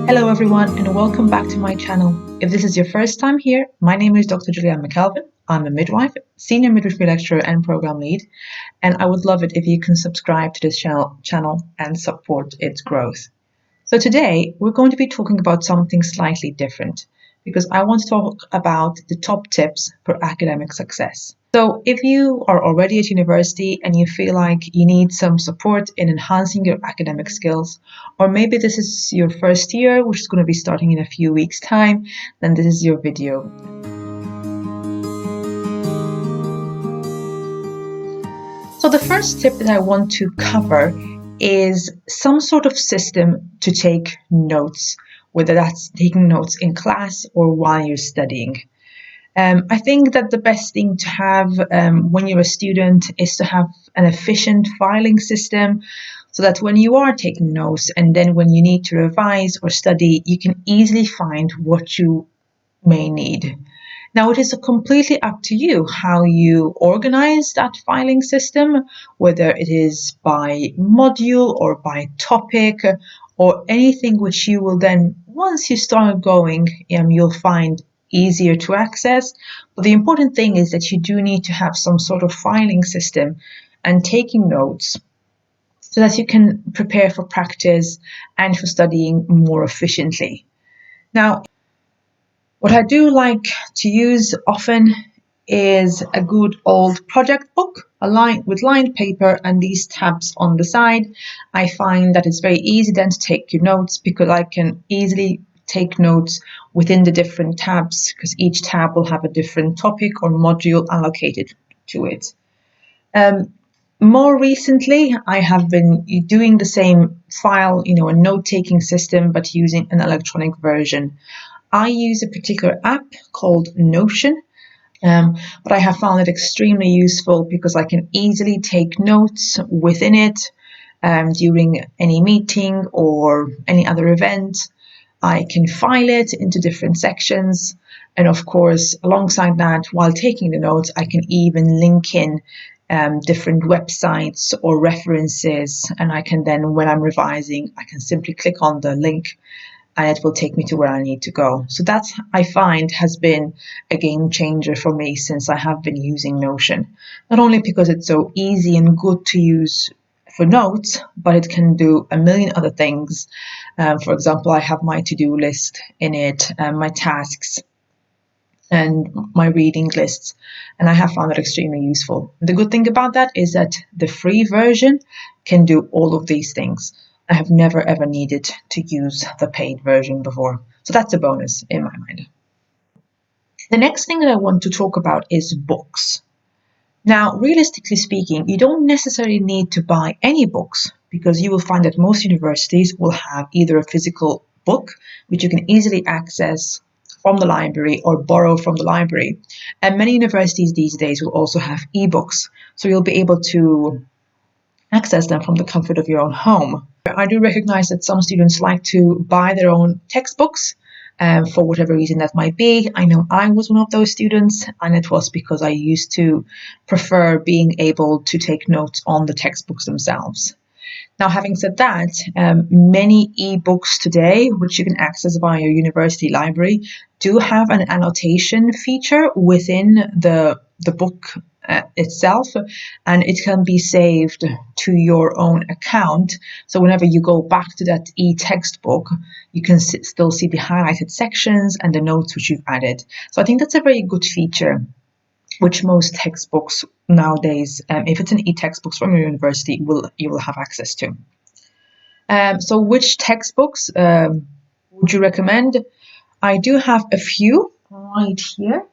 Hello everyone and welcome back to my channel. If this is your first time here, my name is Dr. Julianne McKelvin. I'm a midwife, senior midwifery lecturer and program lead, and I would love it if you can subscribe to this channel and support its growth. So today we're going to be talking about something slightly different because I want to talk about the top tips for academic success. So if you are already at university and you feel like you need some support in enhancing your academic skills, or maybe this is your first year, which is going to be starting in a few weeks' time, then this is your video. So the first tip that I want to cover is some sort of system to take notes, whether that's taking notes in class or while you're studying. I think that the best thing to have when you're a student is to have an efficient filing system so that when you are taking notes and then when you need to revise or study, you can easily find what you may need. Now, it is completely up to you how you organize that filing system, whether it is by module or by topic or anything which you will then, once you start going, you'll find easier to access. But the important thing is that you do need to have some sort of filing system and taking notes so that you can prepare for practice and for studying more efficiently. Now, what I do like to use often is a good old project book with lined paper and these tabs on the side. I find that it's very easy then to take your notes because I can easily take notes within the different tabs because each tab will have a different topic or module allocated to it. More recently, I have been doing the same file, a note-taking system, but using an electronic version. I use a particular app called Notion, but I have found it extremely useful because I can easily take notes within it during any meeting or any other event. I can file it into different sections. And of course, alongside that, while taking the notes, I can even link in different websites or references. And I can then, when I'm revising, I can simply click on the link and it will take me to where I need to go. So that, I find, has been a game changer for me since I have been using Notion. Not only because it's so easy and good to use for notes, but it can do a million other things. For example, I have my to-do list in it, my tasks, and my reading lists, and I have found it extremely useful. The good thing about that is that the free version can do all of these things. I have never ever needed to use the paid version before. So that's a bonus in my mind. The next thing that I want to talk about is books. Now, realistically speaking, you don't necessarily need to buy any books because you will find that most universities will have either a physical book, which you can easily access from the library or borrow from the library. And many universities these days will also have ebooks, so you'll be able to access them from the comfort of your own home. I do recognize that some students like to buy their own textbooks for whatever reason that might be. I know I was one of those students, and it was because I used to prefer being able to take notes on the textbooks themselves. Now, having said that, many ebooks today, which you can access via your university library, do have an annotation feature within the book itself, and it can be saved to your own account. So whenever you go back to that e-textbook, you can still see the highlighted sections and the notes which you've added. So I think that's a very good feature, which most textbooks nowadays, if it's an e-textbooks from your university, you will have access to. So which textbooks would you recommend? I do have a few right here.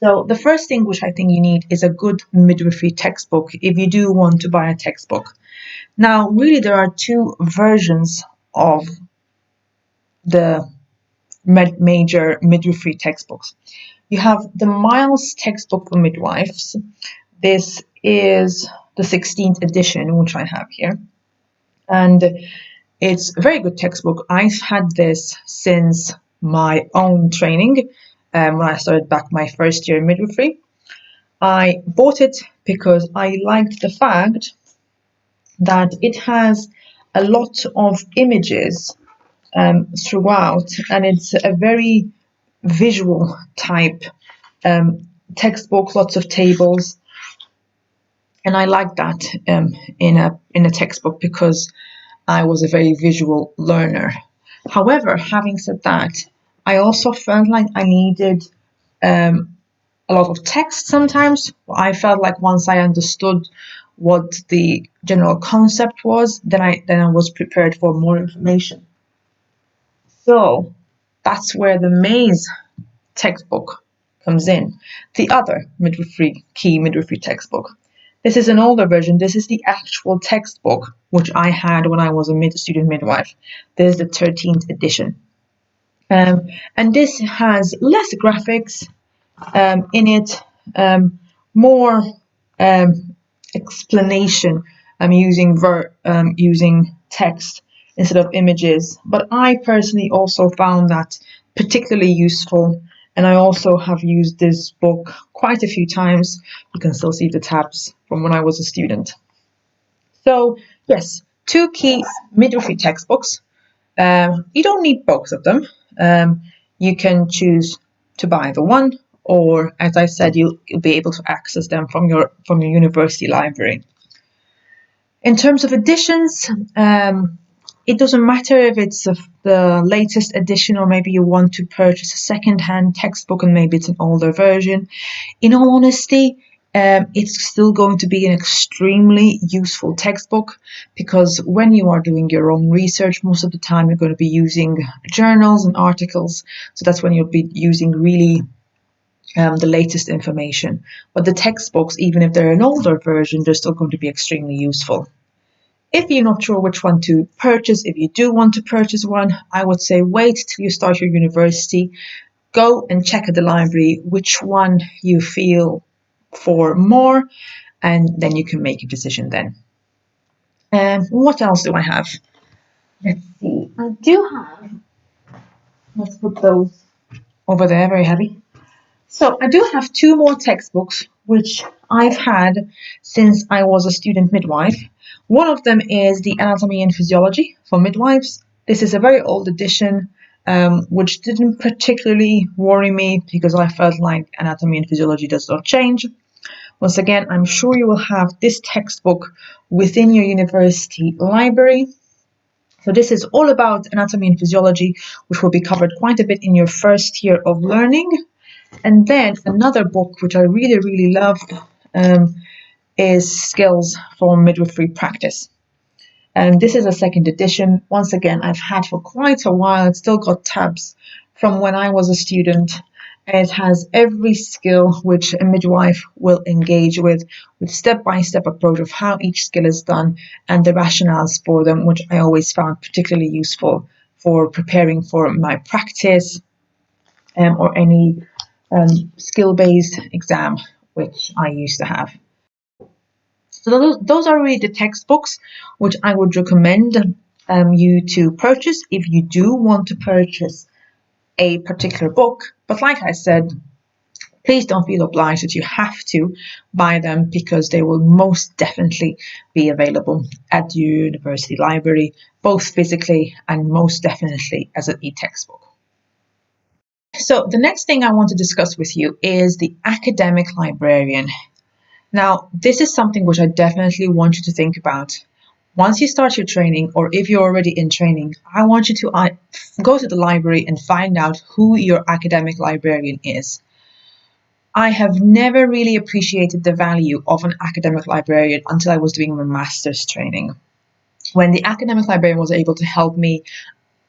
So the first thing which I think you need is a good midwifery textbook if you do want to buy a textbook. Now, really, there are two versions of the major midwifery textbooks. You have the Miles textbook for midwives. This is the 16th edition, which I have here. And it's a very good textbook. I've had this since my own training when I started back my first year in midwifery. I bought it because I liked the fact that it has a lot of images throughout, and it's a very visual type textbook, lots of tables, and I like that in a textbook because I was a very visual learner. However, having said that, I also felt like I needed a lot of text sometimes. I felt like once I understood what the general concept was, then I was prepared for more information. So that's where the Maze textbook comes in. The other key midwifery textbook. This is an older version. This is the actual textbook which I had when I was a student midwife. This is the 13th edition. And this has less graphics in it, more explanation. I'm using text instead of images. But I personally also found that particularly useful, and I also have used this book quite a few times. You can still see the tabs from when I was a student. So yes, two key midwifery textbooks. You don't need both of them. You can choose to buy the one, or as I said, you'll be able to access them from your university library. In terms of editions, it doesn't matter if it's the latest edition or maybe you want to purchase a second-hand textbook and maybe it's an older version. In all honesty, it's still going to be an extremely useful textbook, because when you are doing your own research, most of the time you're going to be using journals and articles. So that's when you'll be using really the latest information. But the textbooks, even if they're an older version, they're still going to be extremely useful. If you're not sure which one to purchase, if you do want to purchase one, I would say wait till you start your university. Go and check at the library which one you feel for more, and then you can make a decision then. What else do I have? Let's see. I do have, let's put those over there, very heavy. So I do have two more textbooks which I've had since I was a student midwife. One of them is the Anatomy and Physiology for Midwives. This is a very old edition, which didn't particularly worry me because I felt like anatomy and physiology does not change. Once again, I'm sure you will have this textbook within your university library. So this is all about anatomy and physiology, which will be covered quite a bit in your first year of learning. And then another book which I really, really loved is Skills for Midwifery Practice. And this is a second edition. Once again, I've had for quite a while. It's still got tabs from when I was a student. It has every skill which a midwife will engage with step-by-step approach of how each skill is done and the rationales for them, which I always found particularly useful for preparing for my practice or any skill-based exam which I used to have. So those are really the textbooks which I would recommend you to purchase if you do want to purchase a particular book. But like I said, please don't feel obliged that you have to buy them, because they will most definitely be available at your university library, both physically and most definitely as an e-textbook. So the next thing I want to discuss with you is the academic librarian. Now, this is something which I definitely want you to think about. Once you start your training, or if you're already in training, I want you to go to the library and find out who your academic librarian is. I have never really appreciated the value of an academic librarian until I was doing my master's training, when the academic librarian was able to help me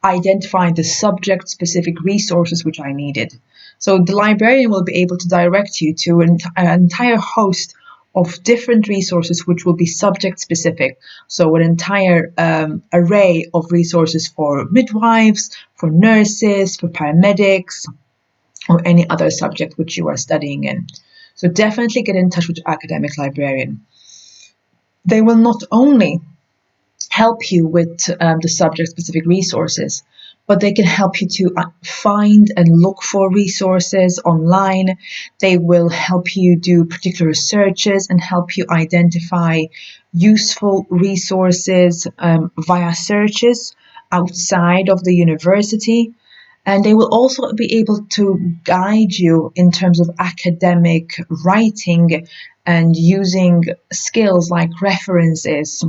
identify the subject-specific resources which I needed. So the librarian will be able to direct you to an entire host of different resources which will be subject specific. So an entire array of resources for midwives, for nurses, for paramedics, or any other subject which you are studying in. So definitely get in touch with your academic librarian. They will not only help you with the subject specific resources, but they can help you to find and look for resources online. They will help you do particular searches and help you identify useful resources via searches, outside of the university. And they will also be able to guide you in terms of academic writing and using skills like references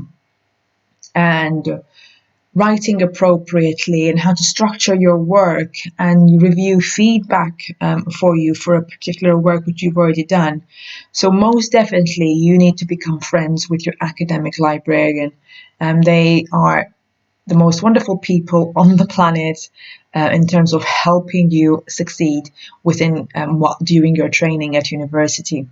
and writing appropriately and how to structure your work and review feedback for you for a particular work which you've already done. So most definitely you need to become friends with your academic librarian. They are the most wonderful people on the planet in terms of helping you succeed within during your training at university.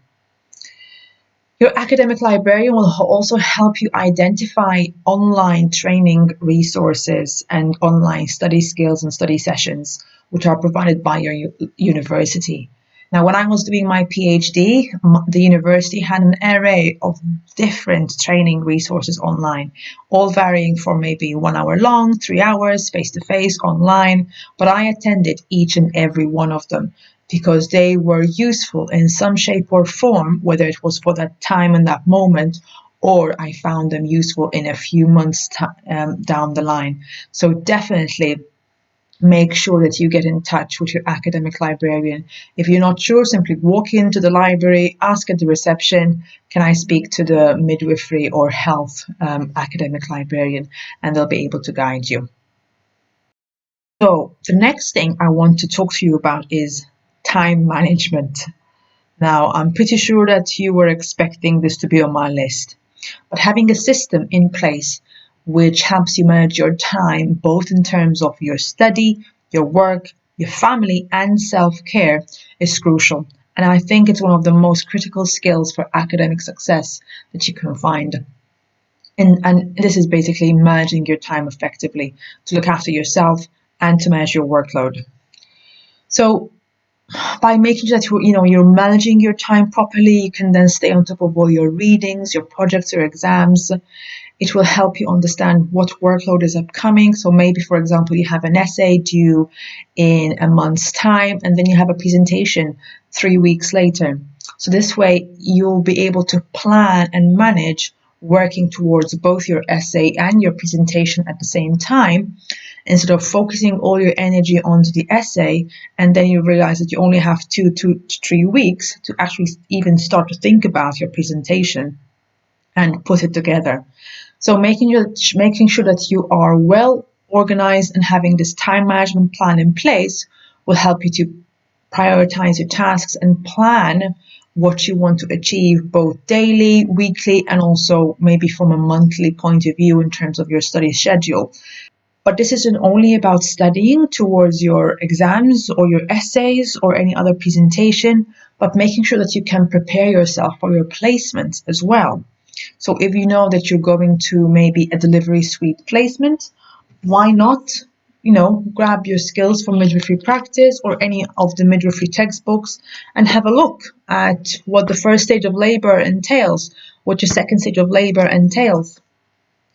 Your academic librarian will also help you identify online training resources and online study skills and study sessions which are provided by your university. Now, when I was doing my PhD, the university had an array of different training resources online, all varying from maybe 1 hour long, 3 hours, face-to-face, online, but I attended each and every one of them because they were useful in some shape or form, whether it was for that time and that moment, or I found them useful in a few months down the line. So definitely make sure that you get in touch with your academic librarian. If you're not sure, simply walk into the library, ask at the reception, can I speak to the midwifery or health academic librarian, and they'll be able to guide you. So the next thing I want to talk to you about is time management. Now, I'm pretty sure that you were expecting this to be on my list, but having a system in place which helps you manage your time, both in terms of your study, your work, your family, and self-care, is crucial. And I think it's one of the most critical skills for academic success that you can find. And this is basically managing your time effectively to look after yourself and to manage your workload. So by making sure that you're managing your time properly, you can then stay on top of all your readings, your projects, your exams. It will help you understand what workload is upcoming. So maybe, for example, you have an essay due in a month's time, and then you have a presentation 3 weeks later. So this way you'll be able to plan and manage working towards both your essay and your presentation at the same time, instead of focusing all your energy onto the essay, and then you realize that you only have 2 to 3 weeks to actually even start to think about your presentation and put it together. So making sure that you are well organized and having this time management plan in place will help you to prioritize your tasks and plan what you want to achieve both daily, weekly, and also maybe from a monthly point of view in terms of your study schedule. But this isn't only about studying towards your exams or your essays or any other presentation, but making sure that you can prepare yourself for your placements as well. So if you know that you're going to maybe a delivery suite placement, why not, grab your skills from midwifery practice or any of the midwifery textbooks and have a look at what the first stage of labor entails, what your second stage of labor entails.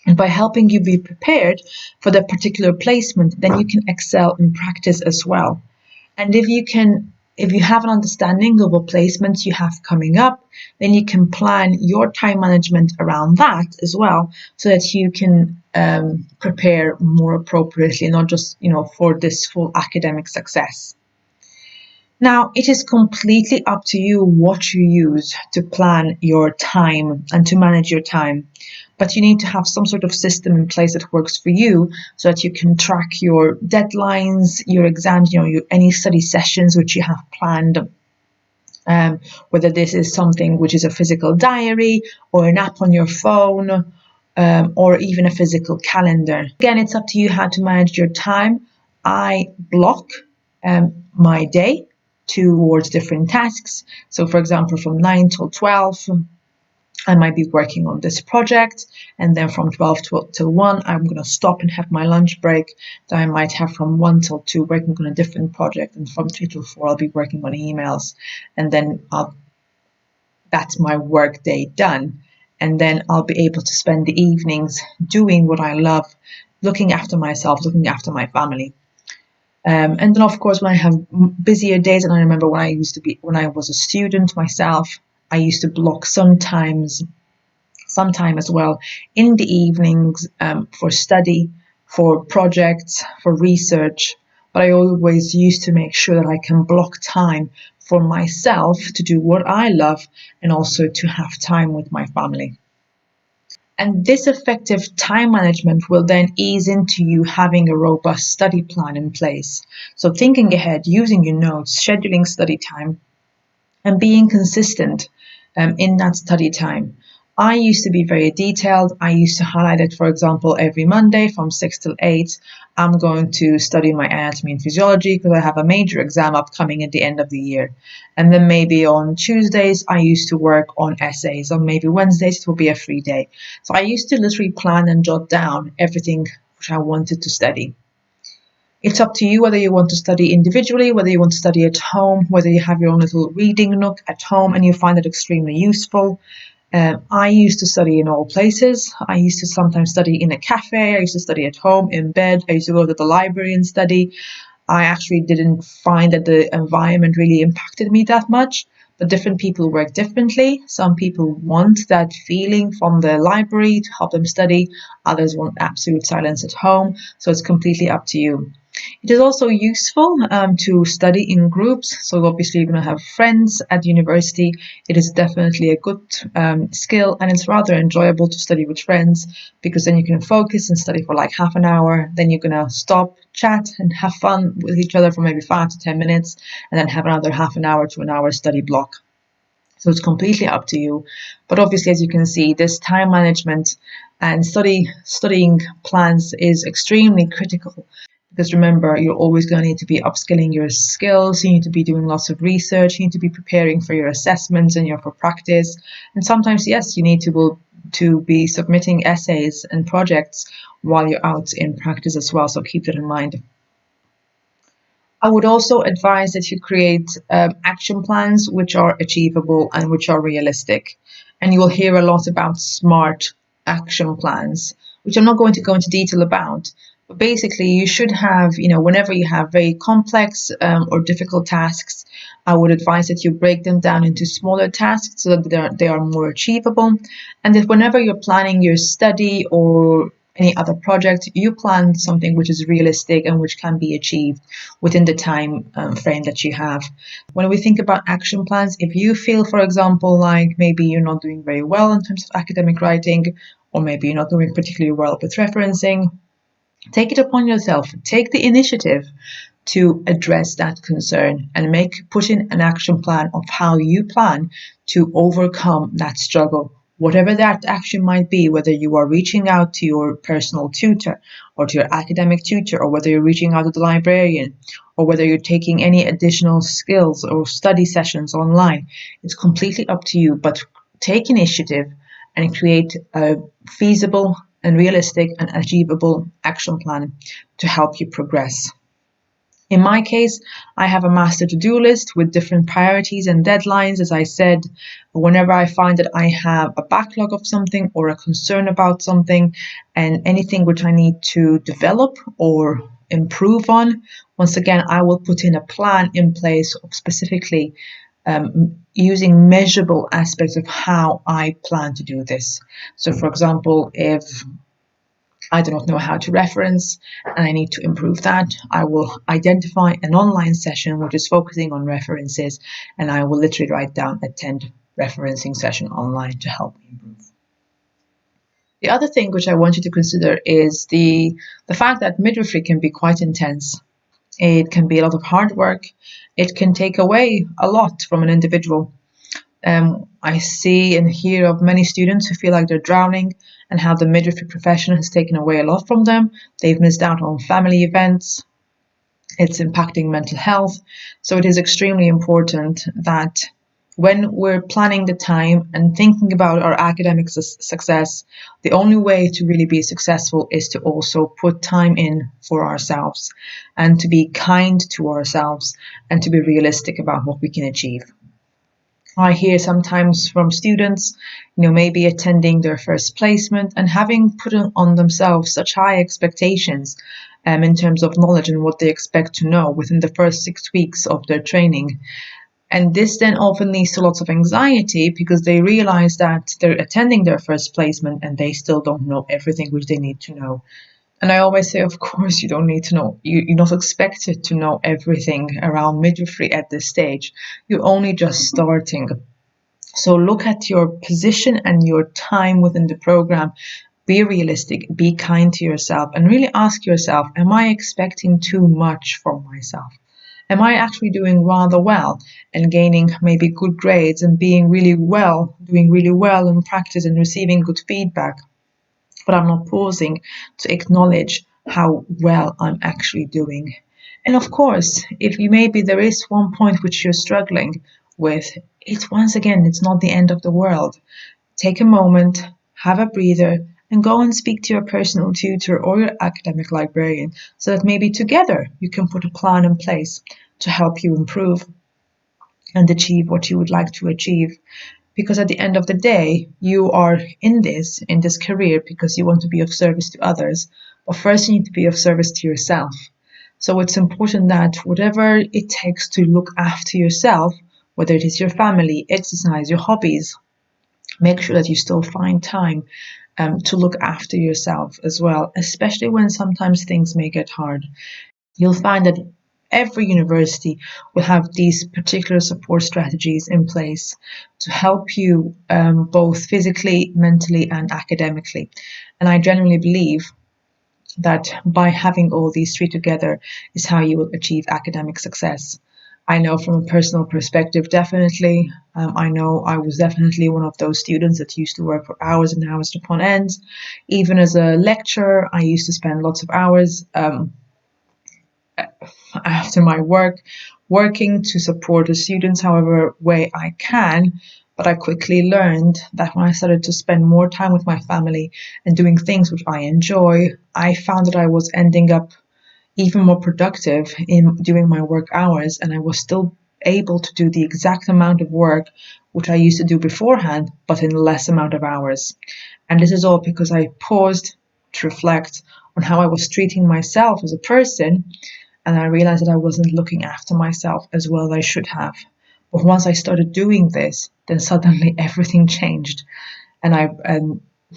And by helping you be prepared for that particular placement, then you can excel in practice as well. And if you have an understanding of what placements you have coming up, then you can plan your time management around that as well, so that you can prepare more appropriately, not just, for this full academic success. Now, it is completely up to you what you use to plan your time and to manage your time. But you need to have some sort of system in place that works for you so that you can track your deadlines, your exams, any study sessions which you have planned. Whether this is something which is a physical diary or an app on your phone, or even a physical calendar. Again, it's up to you how to manage your time. I block my day towards different tasks. So, for example, from 9 till 12, I might be working on this project, and then from 12 till 1, I'm going to stop and have my lunch break. Then I might have from 1 till 2 working on a different project, and from 3 till 4, I'll be working on emails, and then that's my work day done. And then I'll be able to spend the evenings doing what I love, looking after myself, looking after my family. And then, of course, when I have busier days, and I remember when I was a student myself, I used to block some time as well in the evenings for study, for projects, for research, but I always used to make sure that I can block time for myself to do what I love and also to have time with my family. And this effective time management will then ease into you having a robust study plan in place. So thinking ahead, using your notes, scheduling study time, and being consistent in that study time. I used to be very detailed. I used to highlight it, for example, every Monday from 6 till 8. I'm going to study my anatomy and physiology because I have a major exam upcoming at the end of the year. And then maybe on Tuesdays, I used to work on essays. On maybe Wednesdays, it will be a free day. So I used to literally plan and jot down everything which I wanted to study. It's up to you whether you want to study individually, whether you want to study at home, whether you have your own little reading nook at home and you find it extremely useful. I used to study in all places. I used to sometimes study in a cafe. I used to study at home, in bed. I used to go to the library and study. I actually didn't find that the environment really impacted me that much, but different people work differently. Some people want that feeling from the library to help them study. Others want absolute silence at home. So it's completely up to you. It is also useful to study in groups. So obviously you're going to have friends at university. It is definitely a good skill, and it's rather enjoyable to study with friends because then you can focus and study for like half an hour. Then you're going to stop, chat and have fun with each other for maybe 5 to 10 minutes and then have another half an hour to an hour study block. So it's completely up to you. But obviously, as you can see, this time management and studying plans is extremely critical. Because remember, you're always going to need to be upskilling your skills. You need to be doing lots of research. You need to be preparing for your assessments and for practice. And sometimes, yes, you need to be submitting essays and projects while you're out in practice as well. So keep that in mind. I would also advise that you create action plans which are achievable and which are realistic. And you will hear a lot about SMART action plans, which I'm not going to go into detail about. But basically, you should have, whenever you have very complex or difficult tasks, I would advise that you break them down into smaller tasks so that they are more achievable. And that whenever you're planning your study or any other project, you plan something which is realistic and which can be achieved within the time frame that you have. When we think about action plans, if you feel, for example, like maybe you're not doing very well in terms of academic writing, or maybe you're not doing particularly well with referencing, take it upon yourself. Take the initiative to address that concern and put in an action plan of how you plan to overcome that struggle. Whatever that action might be, whether you are reaching out to your personal tutor or to your academic tutor, or whether you're reaching out to the librarian, or whether you're taking any additional skills or study sessions online, it's completely up to you. But take initiative and create a feasible and realistic and achievable action plan to help you progress. In my case, I have a master to-do list with different priorities and deadlines. As I said, whenever I find that I have a backlog of something or a concern about something and anything which I need to develop or improve on, once again, I will put in a plan in place of specifically using measurable aspects of how I plan to do this. So, for example, if I do not know how to reference and I need to improve that, I will identify an online session which is focusing on references, and I will literally write down attend referencing session online to help me improve. The other thing which I want you to consider is the fact that midwifery can be quite intense. It can be a lot of hard work. It can take away a lot from an individual. I see and hear of many students who feel like they're drowning and how the midwifery profession has taken away a lot from them. They've missed out on family events. It's impacting mental health. So it is extremely important that when we're planning the time and thinking about our academic success, the only way to really be successful is to also put time in for ourselves and to be kind to ourselves and to be realistic about what we can achieve. I hear sometimes from students, maybe attending their first placement and having put on themselves such high expectations in terms of knowledge and what they expect to know within the first 6 weeks of their training. And this then often leads to lots of anxiety because they realize that they're attending their first placement and they still don't know everything which they need to know. And I always say, of course, you don't need to know, you're not expected to know everything around midwifery at this stage. You're only just starting. So look at your position and your time within the program. Be realistic, be kind to yourself, and really ask yourself, am I expecting too much from myself? Am I actually doing rather well and gaining maybe good grades and being really well, doing really well in practice and receiving good feedback? But I'm not pausing to acknowledge how well I'm actually doing. And of course, if you maybe there is one point which you're struggling with, it's once again, it's not the end of the world. Take a moment, have a breather, and go and speak to your personal tutor or your academic librarian so that maybe together you can put a plan in place to help you improve and achieve what you would like to achieve. Because at the end of the day, you are in this career because you want to be of service to others. But first, you need to be of service to yourself. So it's important that whatever it takes to look after yourself, whether it is your family, exercise, your hobbies, make sure that you still find time to look after yourself as well, especially when sometimes things may get hard. You'll find that every university will have these particular support strategies in place to help you both physically, mentally, and academically. And I genuinely believe that by having all these three together is how you will achieve academic success. I know from a personal perspective, definitely. I know I was definitely one of those students that used to work for hours and hours upon end. Even as a lecturer, I used to spend lots of hours after my work, working to support the students however way I can. But I quickly learned that when I started to spend more time with my family and doing things which I enjoy, I found that I was ending up even more productive in doing my work hours, and I was still able to do the exact amount of work which I used to do beforehand, but in less amount of hours. And this is all because I paused to reflect on how I was treating myself as a person, and I realized that I wasn't looking after myself as well as I should have. But once I started doing this, then suddenly everything changed, and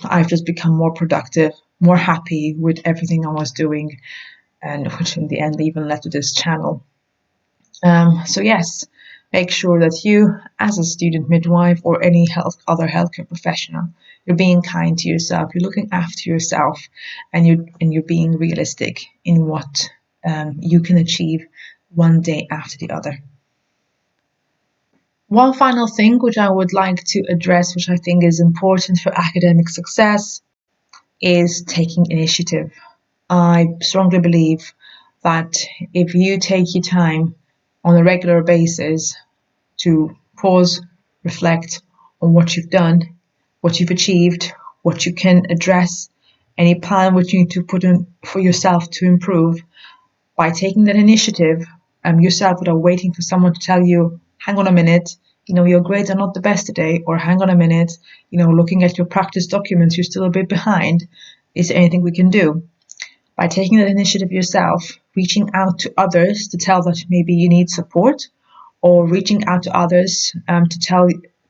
I've just become more productive, more happy with everything I was doing, and which in the end even led to this channel. So yes, make sure that you, as a student midwife or any other healthcare professional, you're being kind to yourself, you're looking after yourself, and you're being realistic in what you can achieve one day after the other. One final thing which I would like to address, which I think is important for academic success, is taking initiative. I strongly believe that if you take your time on a regular basis to pause, reflect on what you've done, what you've achieved, what you can address, any plan which you need to put in for yourself to improve, by taking that initiative yourself without waiting for someone to tell you, hang on a minute, your grades are not the best today, or hang on a minute, looking at your practice documents, you're still a bit behind. Is there anything we can do? By taking that initiative yourself, reaching out to others to tell that maybe you need support, or reaching out to others to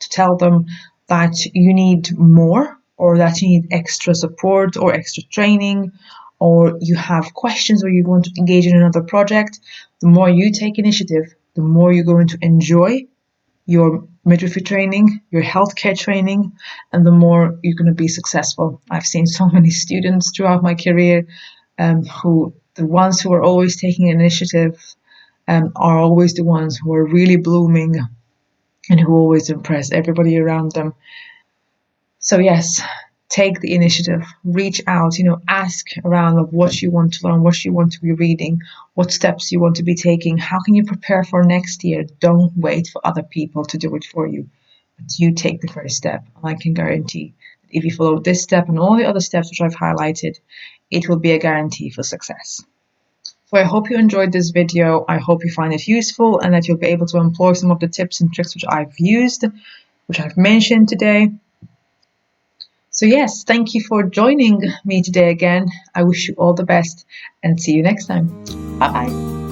tell them that you need more, or that you need extra support or extra training, or you have questions or you want to engage in another project. The more you take initiative, the more you're going to enjoy your midwifery training, your healthcare training, and the more you're going to be successful. I've seen so many students throughout my career who, the ones who are always taking initiative, are always the ones who are really blooming and who always impress everybody around them. So yes, take the initiative, reach out, ask around of what you want to learn, what you want to be reading, what steps you want to be taking, how can you prepare for next year. Don't wait for other people to do it for you, but you take the first step. And I can guarantee that if you follow this step and all the other steps which I've highlighted, it will be a guarantee for success. So I hope you enjoyed this video. I hope you find it useful and that you'll be able to employ some of the tips and tricks which I've used, which I've mentioned today. So yes, thank you for joining me today again. I wish you all the best and see you next time. Bye bye.